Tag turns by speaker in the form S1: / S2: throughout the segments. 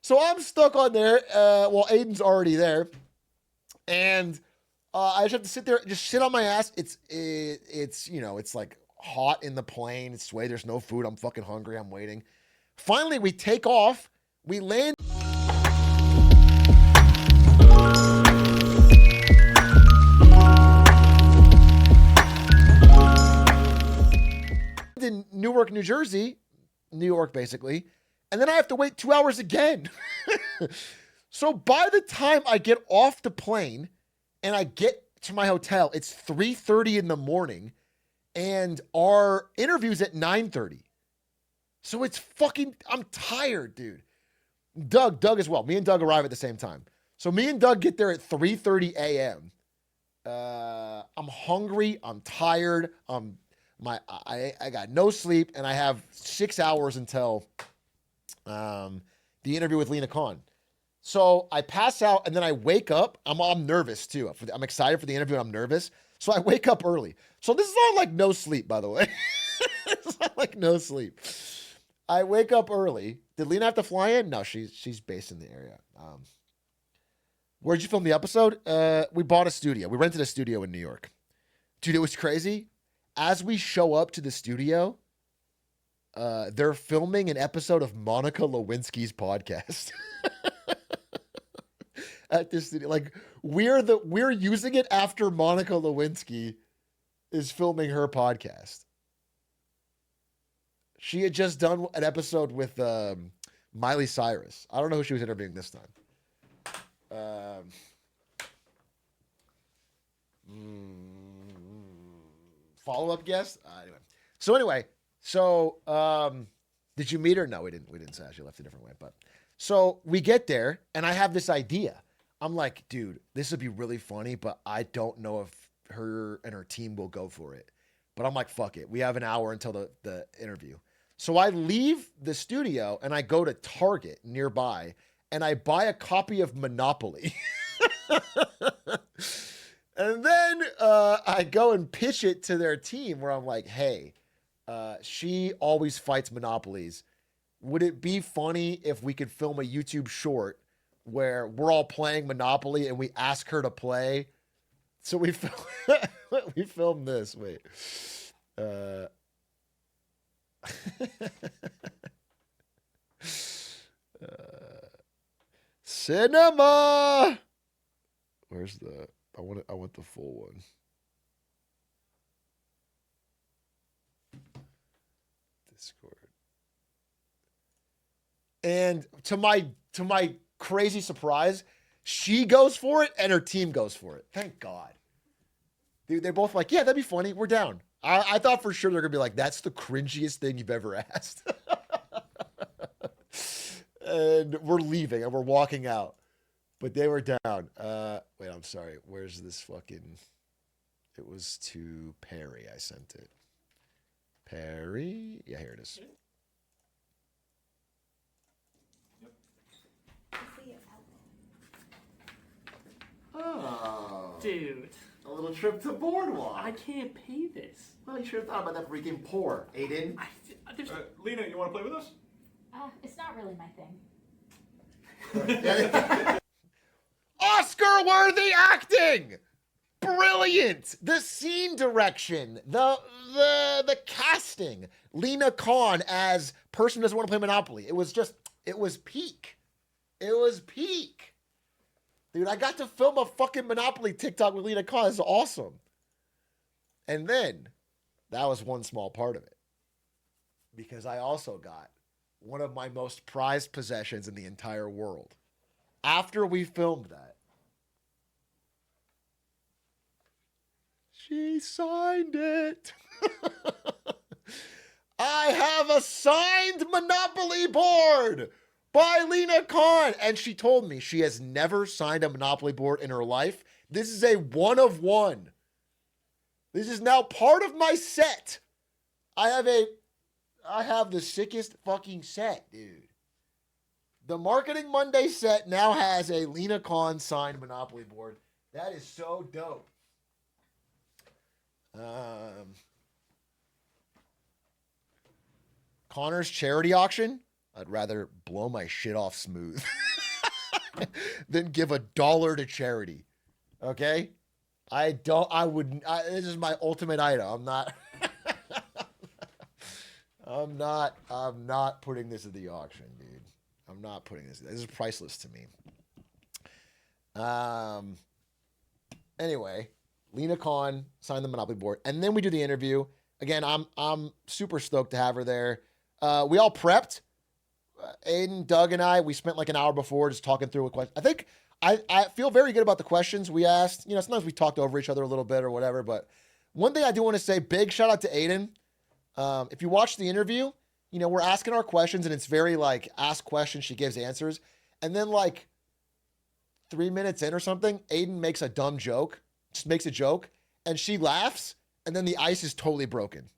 S1: So I'm stuck on there. Well, Aiden's already there. And I just have to sit there, just sit on my ass. It's it's like hot in the plane. It's sweaty. There's no food. I'm fucking hungry. I'm waiting. Finally, we take off. We land. In Newark, New Jersey, New York, basically. And then I have to wait 2 hours again. So by the time I get off the plane and I get to my hotel, it's 3:30 in the morning and our interview's at 9:30. So it's fucking, I'm tired, dude. Doug as well. Me and Doug arrive at the same time. So me and Doug get there at 3:30 a.m. I'm hungry. I'm tired. I got no sleep and I have 6 hours until the interview with Lena Khan. So I pass out and then I wake up. I'm nervous too. I'm excited for the interview and I'm nervous. So I wake up early. So this is all like no sleep, by the way. It's not like no sleep. I wake up early. Did Lena have to fly in? No, she's based in the area. Where'd you film the episode? We bought a studio. We rented a studio in New York. Dude, it was crazy. As we show up to the studio, they're filming an episode of Monica Lewinsky's podcast. At this studio. Like we're using it after Monica Lewinsky is filming her podcast. She had just done an episode with Miley Cyrus. I don't know who she was interviewing this time. Follow-up guest? Anyway. Did you meet her? No, we didn't say she left a different way. But so we get there and I have this idea. I'm like, dude, this would be really funny, but I don't know if her and her team will go for it. But I'm like, fuck it. We have an hour until the interview. So I leave the studio and I go to Target nearby and I buy a copy of Monopoly. And then I go and pitch it to their team where I'm like, hey, she always fights Monopolies. Would it be funny if we could film a YouTube short where we're all playing Monopoly and we ask her to play? So we filmed this. Wait. Cinema. Where's the? I want the full one. Discord. And to my crazy surprise, she goes for it and her team goes for it. Thank God. They're both like, yeah, that'd be funny. We're down. I thought for sure they're going to be like, that's the cringiest thing you've ever asked. And we're leaving and we're walking out. But they were down. Wait, I'm sorry. Where's this fucking... It was to Perry. I sent it. Perry? Yeah, here it is. Oh.
S2: Dude.
S1: A little trip to Boardwalk.
S2: I can't pay this.
S1: Well, you should have thought about that freaking poor, Aiden.
S3: Lena, you want to play with us?
S4: It's not really my thing.
S1: Oscar-worthy acting! Brilliant! The scene direction, the casting. Lena Khan as person who doesn't want to play Monopoly. It was peak. It was peak. Dude, I got to film a fucking Monopoly TikTok with Lena Khan. It's awesome. And then, that was one small part of it. Because I also got one of my most prized possessions in the entire world. After we filmed that, she signed it. I have a signed Monopoly board by Lena Khan. And she told me she has never signed a Monopoly board in her life. This is a one of one. This is now part of my set. I have the sickest fucking set, dude. The Marketing Monday set now has a Lena Khan signed Monopoly board. That is so dope. Connor's charity auction. I'd rather blow my shit off smooth than give $1 to charity. Okay? This is my ultimate item. I'm not putting this at the auction, dude. I'm not putting this. This is priceless to me. Anyway, Lena Khan signed the Monopoly board, and then we do the interview. Again, I'm super stoked to have her there. We all prepped. Aiden, Doug, and I, we spent like an hour before just talking through a question. I think I feel very good about the questions we asked. You know, sometimes we talked over each other a little bit or whatever, but one thing I do want to say, big shout out to Aiden. If you watch the interview, you know, we're asking our questions and it's very like ask questions, she gives answers. And then like 3 minutes in or something, Aiden makes a dumb joke, just makes a joke, and she laughs, and then the ice is totally broken.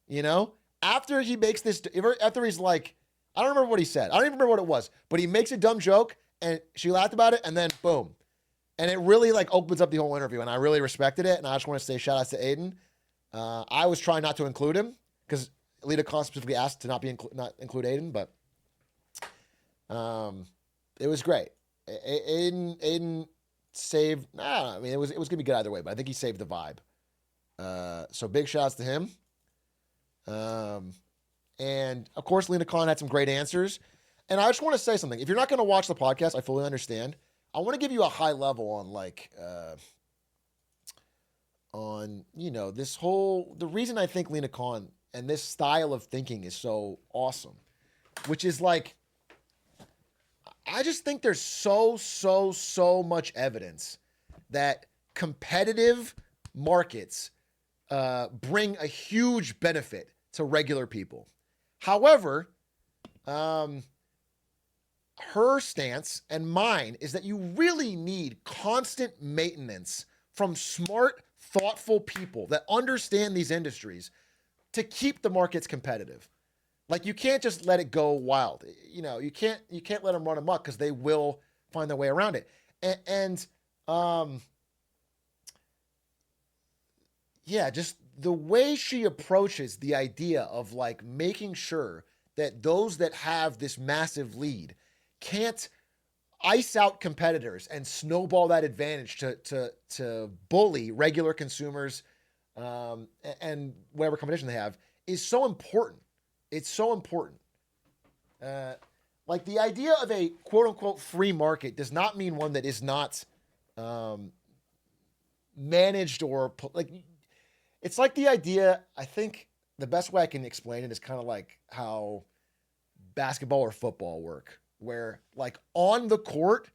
S1: You know? After he makes this, after he's like, I don't remember what he said. I don't even remember what it was, but he makes a dumb joke and she laughed about it and then boom. And it really like opens up the whole interview and I really respected it. And I just want to say shout outs to Aiden. I was trying not to include him because Lena Khan specifically asked to not include Aiden, but it was great. Aiden saved, I mean, it was going to be good either way, but I think he saved the vibe. So big shout outs to him. And of course, Lena Khan had some great answers. And I just want to say something. If you're not going to watch the podcast, I fully understand. I want to give you a high level on like, you know, the reason I think Lena Khan and this style of thinking is so awesome, which is like, I just think there's so much evidence that competitive markets bring a huge benefit to regular people. However, her stance and mine is that you really need constant maintenance from smart, thoughtful people that understand these industries to keep the markets competitive. Like you can't just let it go wild. You know, you can't let them run amok because they will find their way around it. Yeah, just the way she approaches the idea of like making sure that those that have this massive lead can't ice out competitors and snowball that advantage to bully regular consumers and whatever competition they have is so important. It's so important. Like the idea of a quote unquote free market does not mean one that is not managed or like. It's like the idea, I think the best way I can explain it is kind of like how basketball or football work, where like on the court,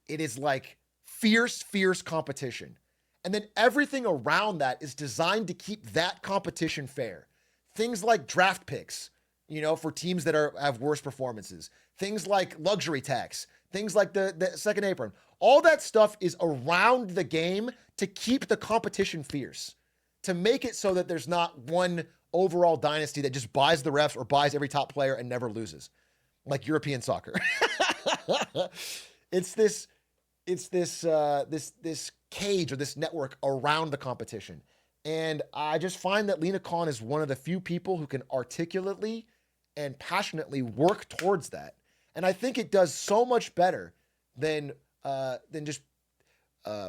S1: it is like fierce competition. And then everything around that is designed to keep that competition fair. Things like draft picks, you know, for teams that have worse performances. Things like luxury tax. Things like the second apron. All that stuff is around the game to keep the competition fierce. To make it so that there's not one overall dynasty that just buys the refs or buys every top player and never loses. Like European soccer. It's this cage or this network around the competition. And I just find that Lena Khan is one of the few people who can articulately and passionately work towards that. And I think it does so much better than just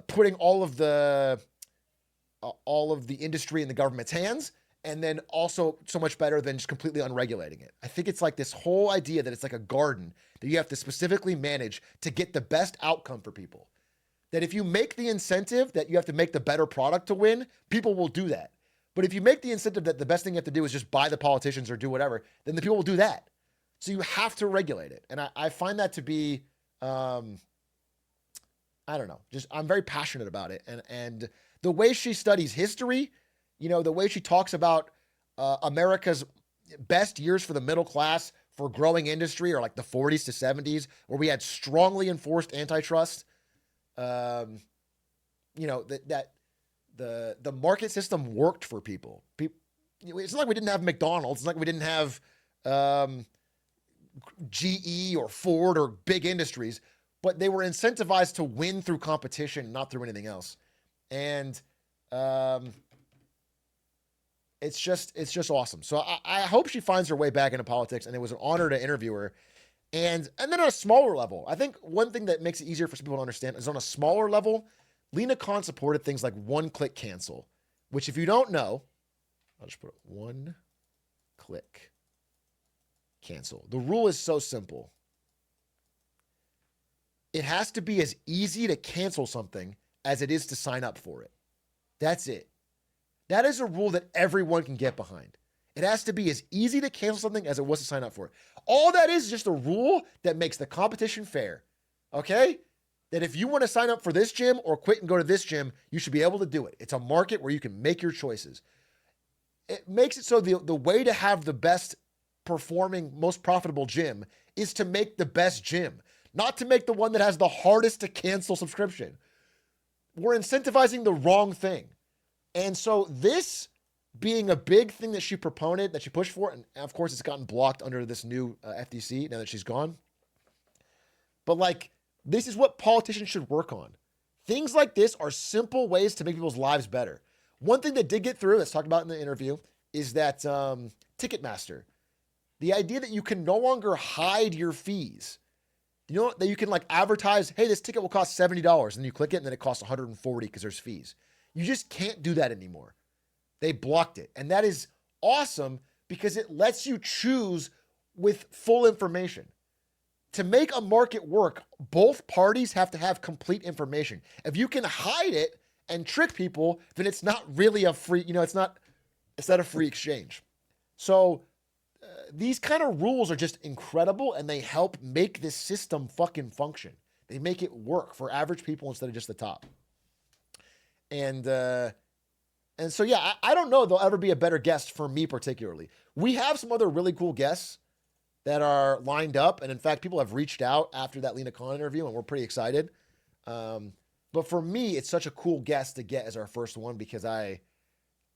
S1: putting all of the industry in the government's hands, and then also so much better than just completely unregulating it. I think it's like this whole idea that it's like a garden that you have to specifically manage to get the best outcome for people. That if you make the incentive that you have to make the better product to win, people will do that. But if you make the incentive that the best thing you have to do is just buy the politicians or do whatever, then the people will do that. So you have to regulate it. And I find that to be, I don't know, just I'm very passionate about it. And the way she studies history, you know, the way she talks about America's best years for the middle class for growing industry are like the 40s to 70s, where we had strongly enforced antitrust. You know, that the market system worked for people. It's not like we didn't have McDonald's. It's not like we didn't have GE or Ford or big industries, but they were incentivized to win through competition, not through anything else. And It's just awesome. So I hope she finds her way back into politics, and it was an honor to interview her. And then on a smaller level, I think one thing that makes it easier for some people to understand is on a smaller level, Lena Khan supported things like one-click cancel, which if you don't know, I'll just put one-click cancel. The rule is so simple. It has to be as easy to cancel something as it is to sign up for it. That's it. That is a rule that everyone can get behind. It has to be as easy to cancel something as it was to sign up for it. All that is just a rule that makes the competition fair. Okay? That if you want to sign up for this gym or quit and go to this gym, you should be able to do it. It's a market where you can make your choices. It makes it so the way to have the best performing, most profitable gym is to make the best gym, not to make the one that has the hardest to cancel subscription. We're incentivizing the wrong thing. And so this being a big thing that she proponed, that she pushed for, and of course it's gotten blocked under this new FTC now that she's gone. But like, this is what politicians should work on. Things like this are simple ways to make people's lives better. One thing that did get through, that's talked about in the interview, is that Ticketmaster. The idea that you can no longer hide your fees. You know, that you can like advertise, hey, this ticket will cost $70, and you click it, and then it costs $140 because there's fees. You just can't do that anymore. They blocked it. And that is awesome because it lets you choose with full information. To make a market work, both parties have to have complete information. If you can hide it and trick people, then it's not really a free, it's not a free exchange. So these kind of rules are just incredible, and they help make this system fucking function. They make it work for average people instead of just the top. And so, yeah, I don't know if there'll ever be a better guest for me particularly. We have some other really cool guests that are lined up. And in fact, people have reached out after that Lena Khan interview, and we're pretty excited. But for me, it's such a cool guest to get as our first one because I'm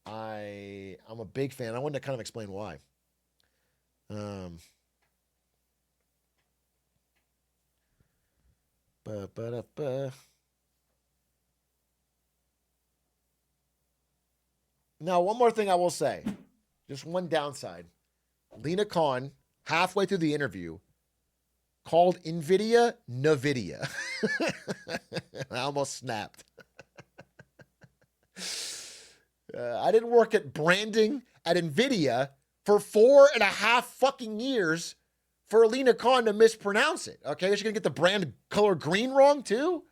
S1: a big fan. I wanted to kind of explain why. Now, one more thing I will say, just one downside. Lena Khan, halfway through the interview, called NVIDIA NVIDIA. I almost snapped. I didn't work at branding at NVIDIA for 4.5 fucking years for Lena Khan to mispronounce it. Okay, she's gonna get the brand color green wrong too.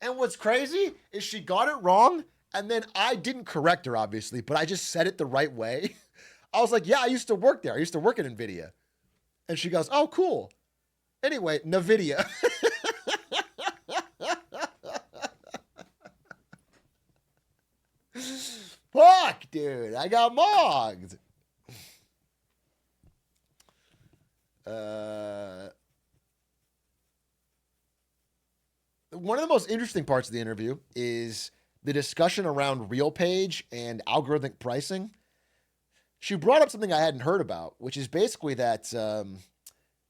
S1: And what's crazy is she got it wrong, and then I didn't correct her, obviously, but I just said it the right way. I was like, yeah, I used to work there. I used to work at NVIDIA. And she goes, oh, cool. Anyway, NVIDIA. Fuck, dude. I got mogged. One of the most interesting parts of the interview is the discussion around RealPage and algorithmic pricing. She brought up something I hadn't heard about, which is basically that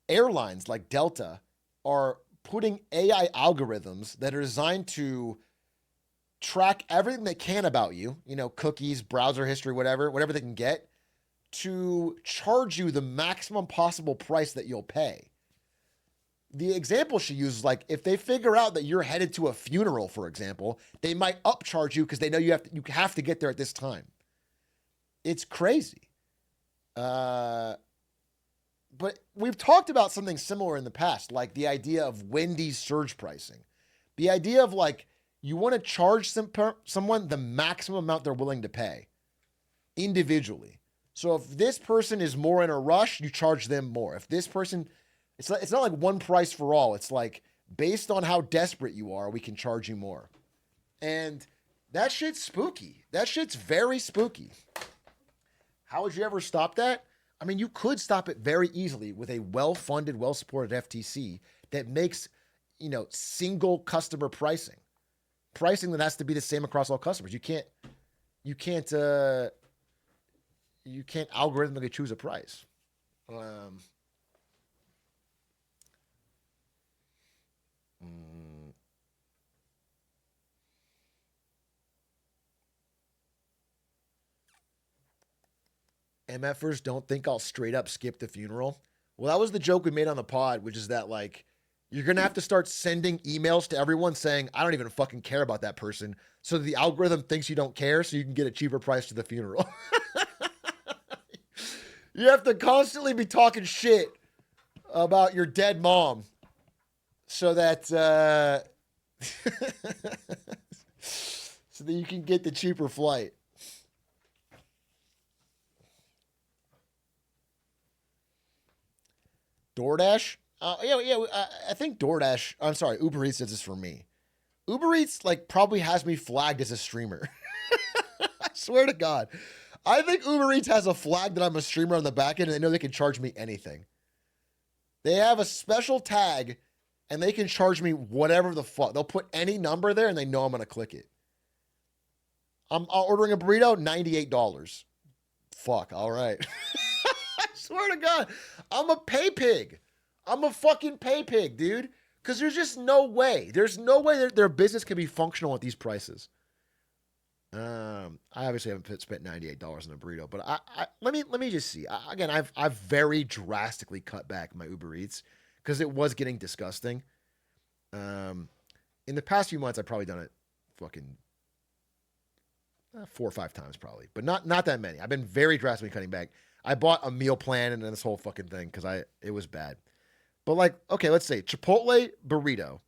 S1: airlines like Delta are putting AI algorithms that are designed to track everything they can about you, cookies, browser history, whatever they can get, to charge you the maximum possible price that you'll pay. The example she uses, like if they figure out that you're headed to a funeral, for example, they might upcharge you because they know you have to get there at this time. It's crazy. But we've talked about something similar in the past, like the idea of Wendy's surge pricing. The idea of like, you want to charge someone the maximum amount they're willing to pay individually. So if this person is more in a rush, you charge them more. If this person, it's not like one price for all. It's like based on how desperate you are, we can charge you more. And that shit's spooky. That shit's very spooky. How would you ever stop that? I mean, you could stop it very easily with a well-funded, well-supported FTC that makes, single customer pricing that has to be the same across all customers. You can't algorithmically choose a price. MFers don't think I'll straight up skip the funeral. Well, that was the joke we made on the pod, which is that like you're gonna have to start sending emails to everyone saying I don't even fucking care about that person, so the algorithm thinks you don't care, so you can get a cheaper price to the funeral. You have to constantly be talking shit about your dead mom, so that so that you can get the cheaper flight. DoorDash? I think DoorDash, I'm sorry, Uber Eats does this for me. Uber Eats, like, probably has me flagged as a streamer. I swear to God. I think Uber Eats has a flag that I'm a streamer on the back end, and they know they can charge me anything. They have a special tag, and they can charge me whatever the fuck. They'll put any number there, and they know I'm going to click it. I'm ordering a burrito, $98. Fuck, all right. I swear to God, I'm a pay pig. I'm a fucking pay pig, dude. Because there's just no way. There's no way that their business can be functional at these prices. I obviously haven't spent $98 on a burrito, but let me just see. Again, I've very drastically cut back my Uber Eats because it was getting disgusting. In the past few months, I've probably done it fucking 4 or 5 times probably, but not that many. I've been very drastically cutting back. I bought a meal plan and then this whole fucking thing because it was bad. But like, okay, let's say Chipotle burrito.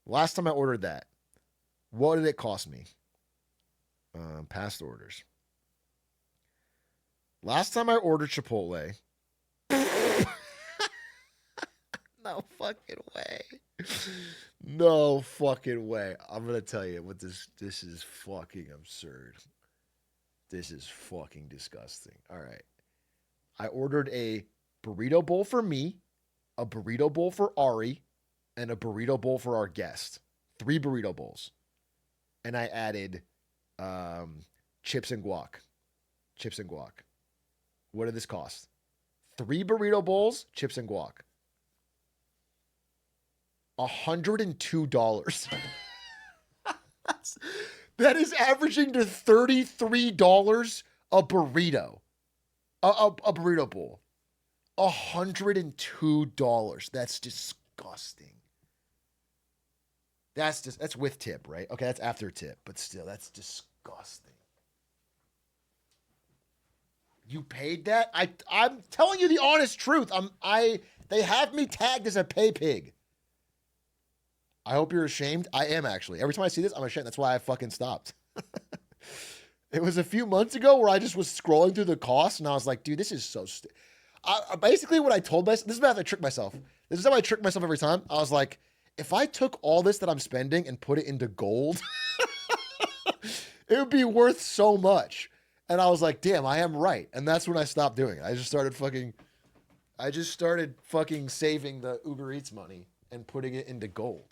S1: Last time I ordered that, what did it cost me? Past orders. Last time I ordered Chipotle. No fucking way. No fucking way. I'm gonna tell you what this is fucking absurd. This is fucking disgusting. All right. I ordered a burrito bowl for me, a burrito bowl for Ari, and a burrito bowl for our guest. 3 burrito bowls. And I added chips and guac. Chips and guac. What did this cost? 3 burrito bowls, chips and guac. $102. That is averaging to $33 a burrito. A burrito bowl. $102. That's disgusting. That's with tip, right? Okay, that's after tip, but still, that's disgusting. You paid that? I'm telling you the honest truth. They have me tagged as a pay pig. I hope you're ashamed. I am actually. Every time I see this, I'm ashamed. That's why I fucking stopped. It was a few months ago where I just was scrolling through the costs and I was like, dude, this is so basically what I told myself, this is how I trick myself. This is how I trick myself every time. I was like, if I took all this that I'm spending and put it into gold, it would be worth so much. And I was like, damn, I am right. And that's when I stopped doing it. I just started fucking saving the Uber Eats money and putting it into gold.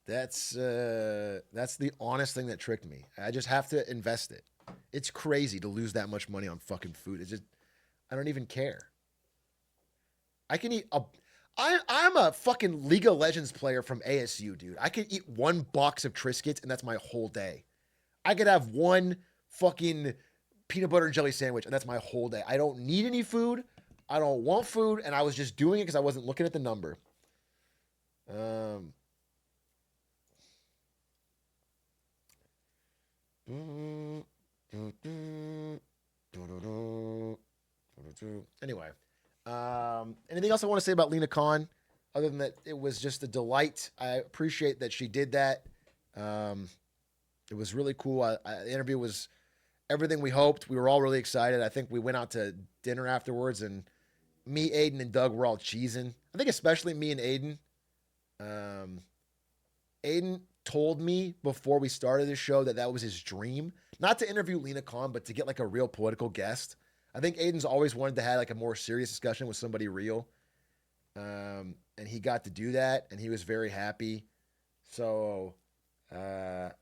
S1: That's the honest thing that tricked me. I just have to invest it. It's crazy to lose that much money on fucking food. It's just, I don't even care. I can eat I'm a fucking League of Legends player from ASU, dude. I could eat 1 box of Triscuits and that's my whole day. I could have 1 fucking peanut butter and jelly sandwich and that's my whole day. I don't need any food. I don't want food, and I was just doing it because I wasn't looking at the number. Anyway, anything else I want to say about Lena Khan, other than that it was just a delight. I appreciate that she did that. It was really cool. The interview was everything we hoped. We were all really excited. I think we went out to dinner afterwards, and me, Aiden, and Doug were all cheesing. I think especially me and Aiden. Aiden told me before we started the show that was his dream. Not to interview Lena Khan, but to get like a real political guest. I think Aiden's always wanted to have like a more serious discussion with somebody real. And he got to do that, and he was very happy. So, yeah,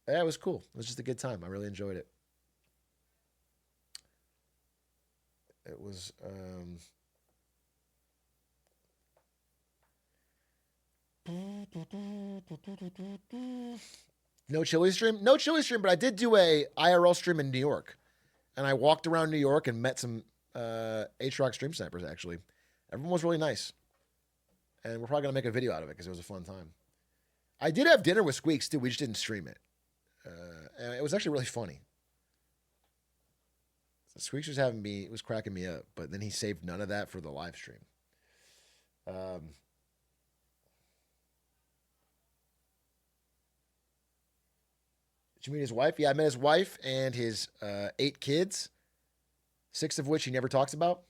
S1: it was cool. It was just a good time. I really enjoyed it. It was No chili stream? No chili stream, but I did do a IRL stream in New York. And I walked around New York and met some Atrioc stream snipers, actually. Everyone was really nice. And we're probably going to make a video out of it because it was a fun time. I did have dinner with Squeaks, too. We just didn't stream it. And it was actually really funny. So Squeaks was cracking me up, but then he saved none of that for the live stream. Did you meet his wife? Yeah, I met his wife and his 8 kids, 6 of which he never talks about.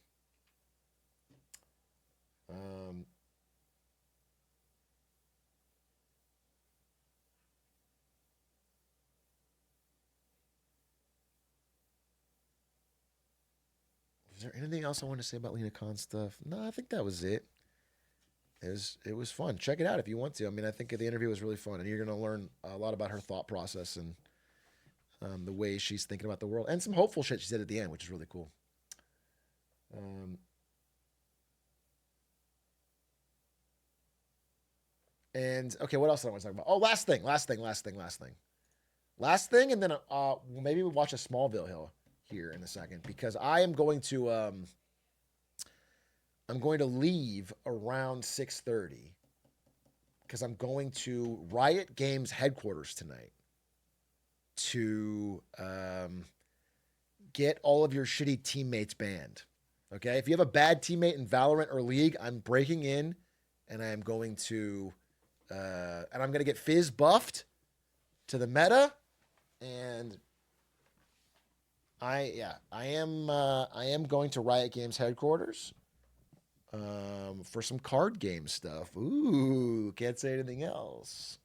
S1: Is there anything else I want to say about Lena Khan stuff? No, I think that was it. It was fun. Check it out if you want to. I mean, I think the interview was really fun, and you're going to learn a lot about her thought process and the way she's thinking about the world, and some hopeful shit she said at the end, which is really cool. And okay, what else did I want to talk about? Oh, last thing, and then maybe we'll watch a Smallville Hill here in a second, because I am going to leave around 6:30 because I'm going to Riot Games headquarters tonight to get all of your shitty teammates banned. Okay, if you have a bad teammate in Valorant or League, I'm breaking in, and I am going to get Fizz buffed to the meta, and I am going to Riot Games headquarters for some card game stuff. Ooh, can't say anything else.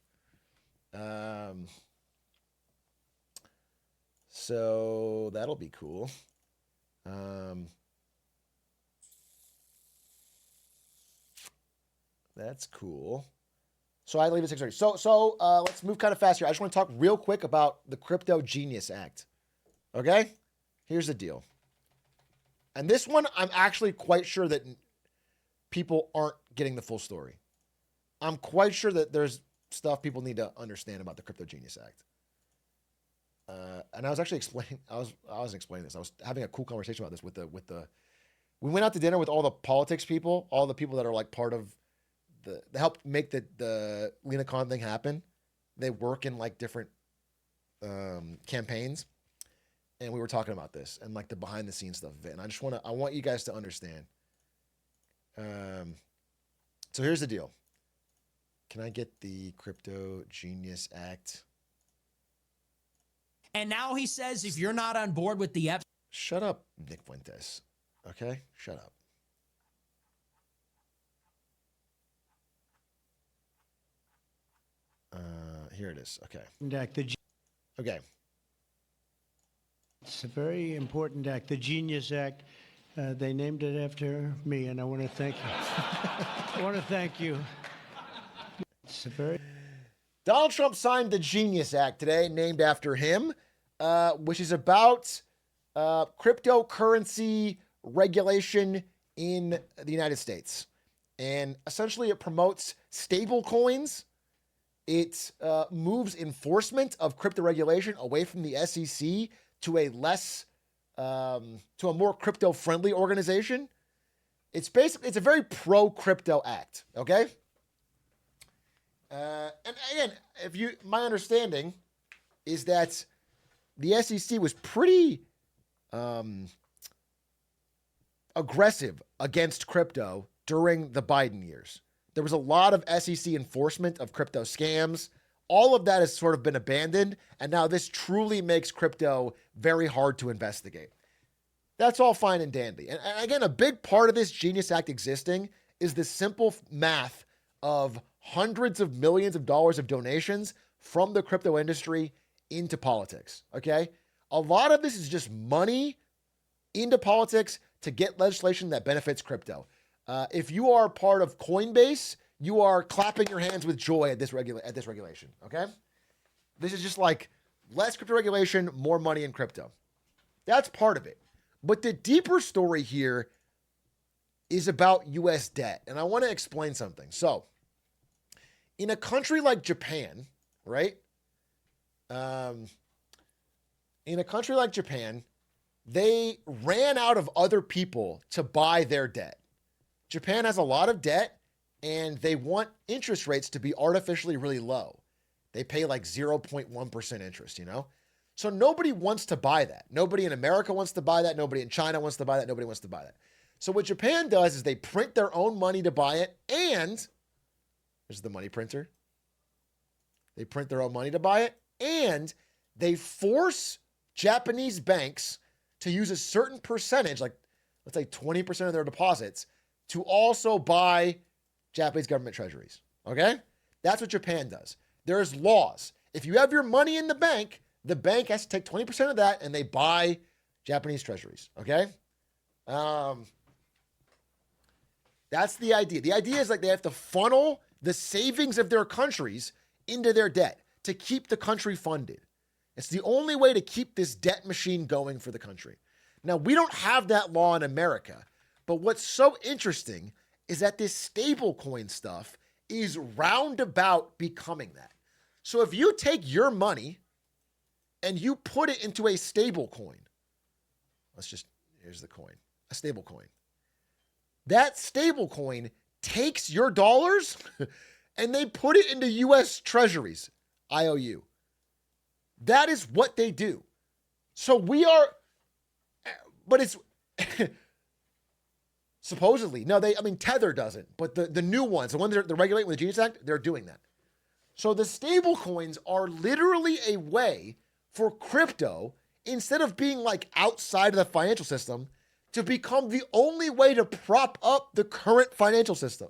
S1: So that'll be cool. That's cool. So I leave at 6:30. So let's move kind of fast here. I just want to talk real quick about the Crypto Genius Act. Okay? Here's the deal. And this one, I'm actually quite sure that people aren't getting the full story. I'm quite sure that there's stuff people need to understand about the Crypto Genius Act. And I was actually explaining, I wasn't explaining this. I was having a cool conversation about this with the, we went out to dinner with all the politics people, all the people that are like part of they helped make the Lena Khan thing happen. They work in like different campaigns. And we were talking about this and like the behind the scenes stuff of it. And I want you guys to understand. So here's the deal. Can I get the Crypto Genius Act?
S2: And now he says if you're not on board with the
S1: Shut up, Nick Fuentes. Okay? Shut up. Here it is. Okay. Okay.
S5: It's a very important act, the Genius Act. They named it after me, and I want to thank you. I want to thank you. It's a very...
S1: Donald Trump signed the Genius Act today, named after him, which is about cryptocurrency regulation in the United States. And essentially it promotes stable coins. It moves enforcement of crypto regulation away from the SEC to a more crypto-friendly organization. It's a very pro-crypto act, okay? And again, my understanding is that the SEC was pretty aggressive against crypto during the Biden years. There was a lot of SEC enforcement of crypto scams. All of that has sort of been abandoned, and now this truly makes crypto very hard to investigate. That's all fine and dandy. And again, a big part of this Genius Act existing is the simple math of hundreds of millions of dollars of donations from the crypto industry into politics, okay? A lot of this is just money into politics to get legislation that benefits crypto. If you are part of Coinbase, you are clapping your hands with joy at this regulation, okay? This is just like less crypto regulation, more money in crypto. That's part of it. But the deeper story here is about U.S. debt, and I want to explain something. So, in a country like Japan, right, In a country like Japan, they ran out of other people to buy their debt. Japan has a lot of debt, and they want interest rates to be artificially really low. They pay like 0.1% interest, you know? So nobody wants to buy that. Nobody in America wants to buy that. Nobody in China wants to buy that. Nobody wants to buy that. So what Japan does is they print their own money to buy it, and this is the money printer. They print their own money to buy it, and they force Japanese banks to use a certain percentage, like let's say 20% of their deposits, to also buy Japanese government treasuries. Okay? That's what Japan does. There's laws. If you have your money in the bank has to take 20% of that and they buy Japanese treasuries. Okay? That's the idea. The idea is like they have to funnel the savings of their countries into their debt to keep the country funded. It's the only way to keep this debt machine going for the country. Now, we don't have that law in America, but what's so interesting is that this stable coin stuff is roundabout becoming that. So if you take your money and you put it into a stable coin, here's the coin, a stable coin. That stable coin takes your dollars and they put it into US treasuries, IOU. That is what they do. So but it's supposedly, Tether doesn't, but the new ones, the ones that they're regulating with the Genius Act, they're doing that. So the stable coins are literally a way for crypto, instead of being like outside of the financial system, to become the only way to prop up the current financial system.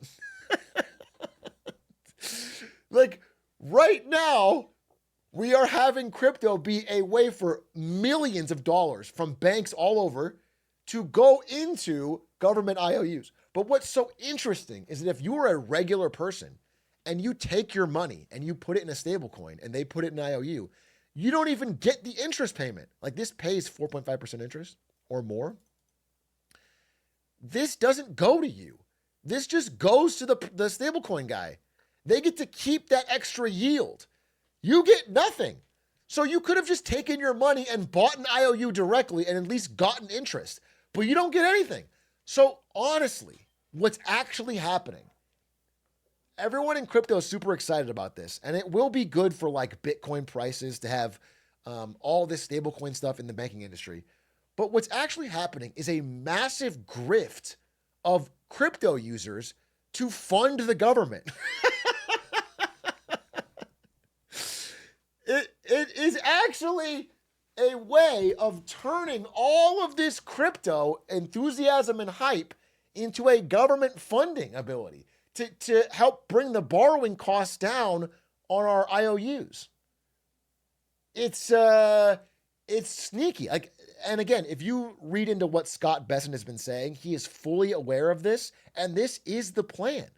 S1: Like right now, we are having crypto be a way for millions of dollars from banks all over to go into government IOUs. But what's so interesting is that if you are a regular person and you take your money and you put it in a stable coin and they put it in IOU, you don't even get the interest payment. Like this pays 4.5% interest or more. This doesn't go to you. This just goes to the stablecoin guy. They get to keep that extra yield. You get nothing. So you could have just taken your money and bought an IOU directly and at least gotten interest, but you don't get anything. So honestly, what's actually happening, everyone in crypto is super excited about this, and it will be good for like Bitcoin prices to have all this stablecoin stuff in the banking industry. But what's actually happening is a massive grift of crypto users to fund the government. It is actually a way of turning all of this crypto enthusiasm and hype into a government funding ability to help bring the borrowing costs down on our IOUs. It's sneaky. And again, if you read into what Scott Besson has been saying, he is fully aware of this, and this is the plan.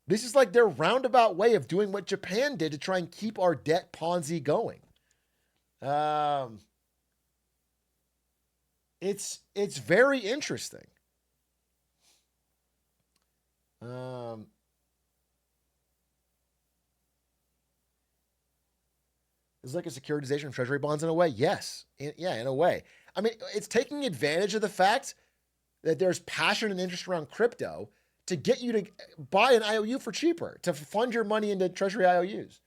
S1: This is like their roundabout way of doing what Japan did to try and keep our debt Ponzi going. It's very interesting. It's like a securitization of treasury bonds in a way. Yes. In a way. I mean, it's taking advantage of the fact that there's passion and interest around crypto to get you to buy an IOU for cheaper, to fund your money into treasury IOUs.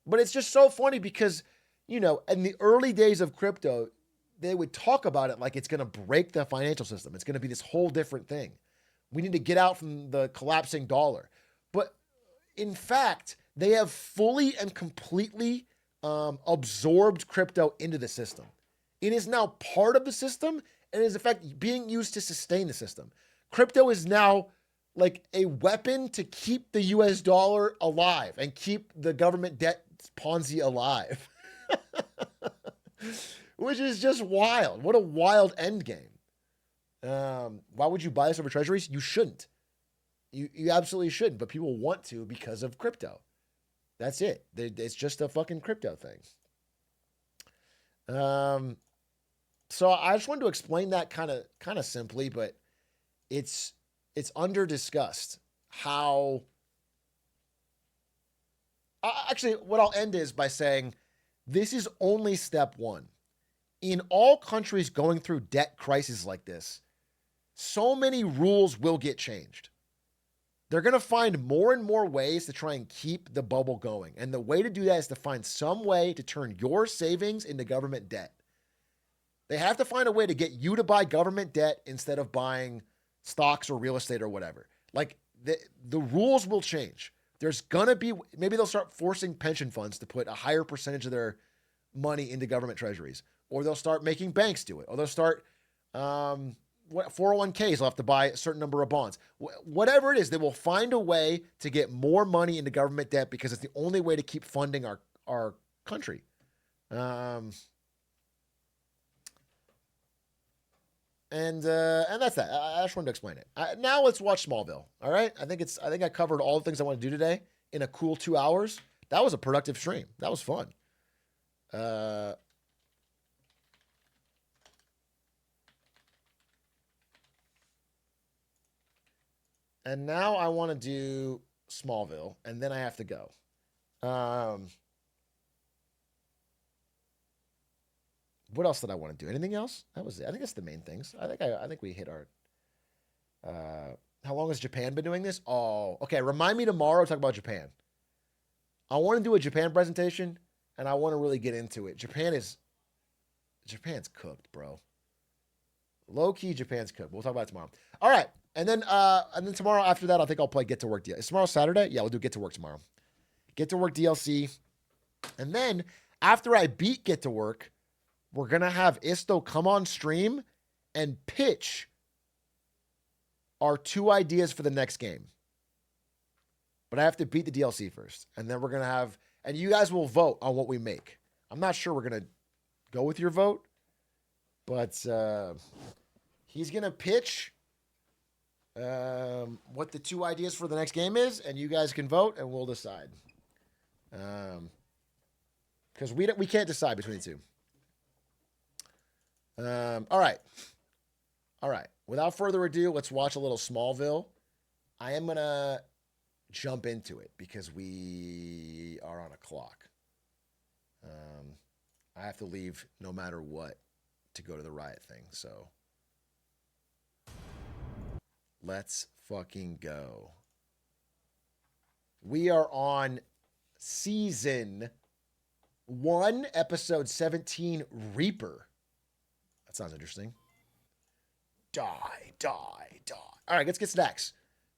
S1: But it's just so funny because, in the early days of crypto, they would talk about it like it's going to break the financial system. It's going to be this whole different thing. We need to get out from the collapsing dollar. But in fact, they have fully and completely absorbed crypto into the system. It is now part of the system and is in fact being used to sustain the system. Crypto is now like a weapon to keep the US dollar alive and keep the government debt Ponzi alive. Which is just wild. What a wild end game. Why would you buy this over treasuries? You shouldn't. You absolutely shouldn't, but people want to because of crypto. That's it. It's just a fucking crypto thing. So I just wanted to explain that kind of simply, but it's under discussed how. Actually, what I'll end is by saying This is only step one. In all countries going through debt crises like this, so many rules will get changed. They're going to find more and more ways to try and keep the bubble going. And the way to do that is to find some way to turn your savings into government debt. They have to find a way to get you to buy government debt instead of buying stocks or real estate or whatever. Like the rules will change. There's going to be, maybe they'll start forcing pension funds to put a higher percentage of their money into government treasuries, or they'll start making banks do it, or they'll start, 401ks will have to buy a certain number of bonds. Whatever it is, they will find a way to get more money into government debt because it's the only way to keep funding our country. And that's that. I just wanted to explain it. Now let's watch Smallville. All right. I think I covered all the things I want to do today in a cool 2 hours. That was a productive stream. That was fun. And now I want to do Smallville, and then I have to go. What else did I want to do? Anything else? That was it. I think that's the main things. I think we hit our. How long has Japan been doing this? Oh, okay. Remind me tomorrow to talk about Japan. I want to do a Japan presentation, and I want to really get into it. Japan's cooked, bro. Low key, Japan's cooked. We'll talk about it tomorrow. All right, and then tomorrow after that, I think I'll play Get to Work DLC. Is tomorrow Saturday? Yeah, we'll do Get to Work tomorrow. Get to Work DLC, and then after I beat Get to Work, we're gonna have Isto come on stream and pitch our 2 ideas for the next game. But I have to beat the DLC first, and then we're gonna have, and you guys will vote on what we make. I'm not sure we're gonna go with your vote, but he's gonna pitch what the 2 ideas for the next game is, and you guys can vote, and we'll decide. Because we can't decide between the 2. All right. Without further ado, let's watch a little Smallville. I am gonna jump into it because we are on a clock. I have to leave no matter what to go to the riot thing, so let's fucking go. We are on season 1, episode 17, Reaper. That sounds interesting. Die. All right, let's get snacks.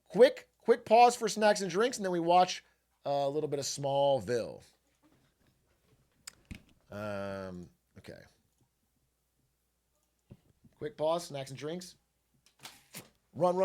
S1: Quick pause for snacks and drinks, and then we watch a little bit of Smallville. Okay. Quick pause, snacks and drinks. Run.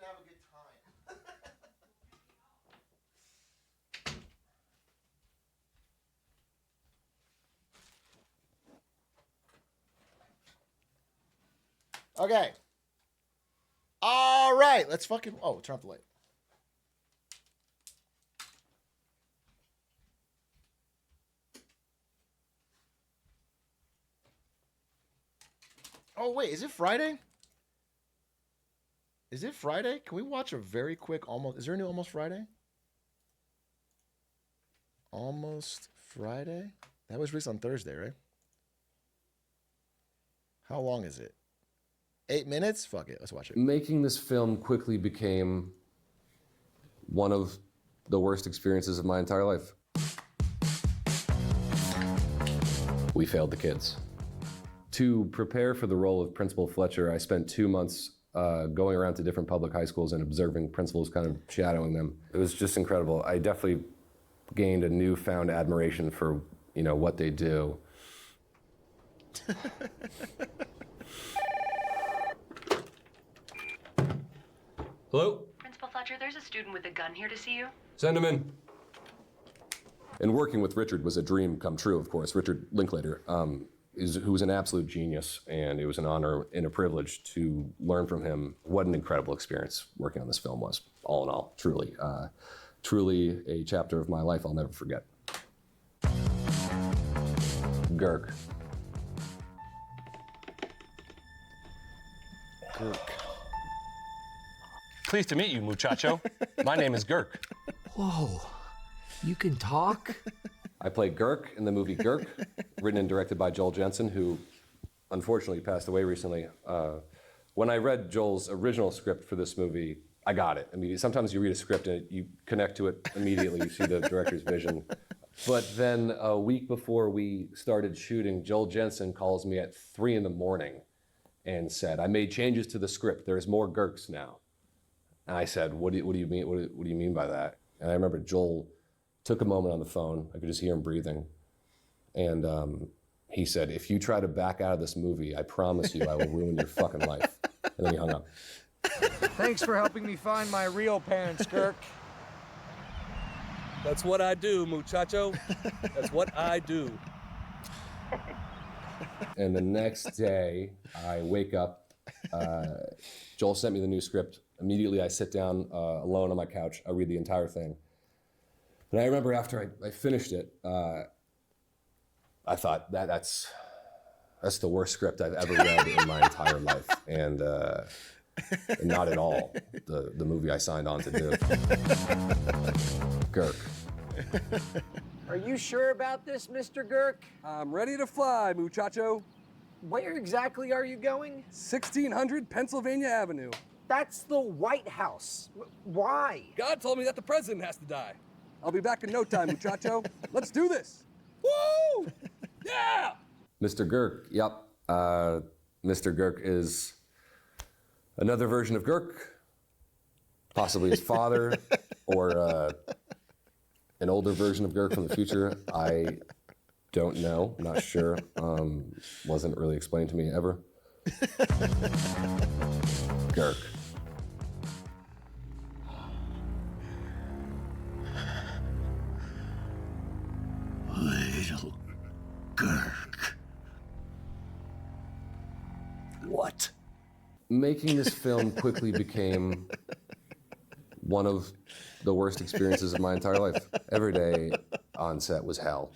S1: Have a good time. Okay. All right. Let's fucking. Oh, turn off the light. Oh, wait. Is it Friday? Is it Friday? Can we watch a very quick almost? Is there a new Almost Friday? Almost Friday? That was released on Thursday, right? How long is it? 8 minutes? Fuck it. Let's watch it.
S6: Making this film quickly became one of the worst experiences of my entire life. We failed the kids. To prepare for the role of Principal Fletcher, I spent 2 months going around to different public high schools and observing principals, kind of shadowing them. It was just incredible. I definitely gained a newfound admiration for, what they do. Hello?
S7: Principal Fletcher, there's a student with a gun here to see you.
S6: Send him in. And working with Richard was a dream come true, of course. Richard Linklater, who was an absolute genius, and it was an honor and a privilege to learn from him. What an incredible experience working on this film was, all in all, truly. Truly a chapter of my life I'll never forget. Girk.
S8: Pleased to meet you, muchacho. My name is Girk.
S2: Whoa, you can talk?
S6: I played Girk in the movie Girk, written and directed by Joel Jensen, who unfortunately passed away recently. When I read Joel's original script for this movie, I got it immediately. Sometimes you read a script and you connect to it immediately, you see the director's vision. But then a week before we started shooting, Joel Jensen calls me at 3 a.m. and said, I made changes to the script. There's more Girks now. And I said, what do you mean? What do you mean by that? And I remember Joel took a moment on the phone. I could just hear him breathing. And he said, if you try to back out of this movie, I promise you I will ruin your fucking life. And then he hung up.
S9: Thanks for helping me find my real parents, Girk.
S8: That's what I do, muchacho. That's what I do.
S6: And the next day, I wake up. Joel sent me the new script. Immediately, I sit down alone on my couch. I read the entire thing. And I remember after I finished it, I thought that's the worst script I've ever read in my entire life, and not at all the movie I signed on to do. Girk.
S9: Are you sure about this, Mr. Girk?
S8: I'm ready to fly, muchacho.
S9: Where exactly are you going?
S8: 1600 Pennsylvania Avenue.
S9: That's the White House. Why?
S8: God told me that the president has to die. I'll be back in no time, muchacho. Let's do this. Woo! Yeah!
S6: Mr. Girk, yep. Mr. Girk is another version of Girk, possibly his father, or an older version of Girk from the future. I don't know, not sure. Wasn't really explained to me ever. Girk.
S2: Little Girk. What?
S6: Making this film quickly became one of the worst experiences of my entire life. Every day on set was hell.